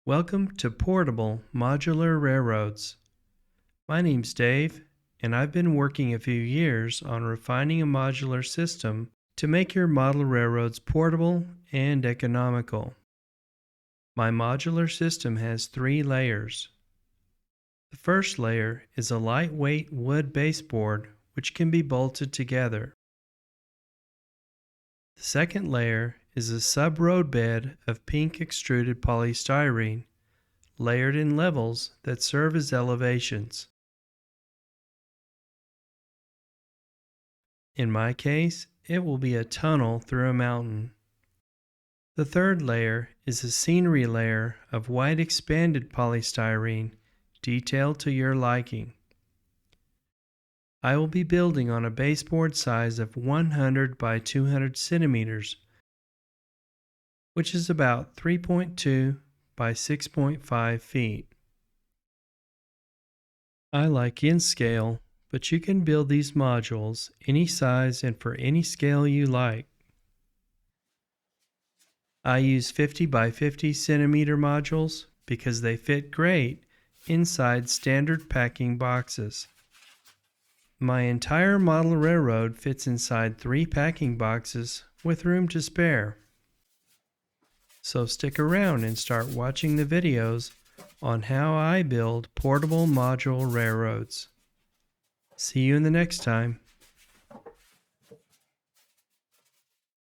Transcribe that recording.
Welcome to Portable Modular Railroads. My name's Dave, and I've been working a few years on refining a modular system to make your model railroads portable and economical. My modular system has 3 layers. The first layer is a lightweight wood baseboard which can be bolted together. The second layer is a subroadbed of pink extruded polystyrene, layered in levels that serve as elevations. In my case, it will be a tunnel through a mountain. The third layer is a scenery layer of white expanded polystyrene, detailed to your liking. I will be building on a baseboard size of 100 by 200 centimeters, which is about 3.2 by 6.5 feet. I like in scale, but you can build these modules any size and for any scale you like. I use 50 by 50 centimeter modules because they fit great inside standard packing boxes. My entire model railroad fits inside 3 packing boxes with room to spare. So stick around and start watching the videos on how I build portable modular railroads. See you in the next time.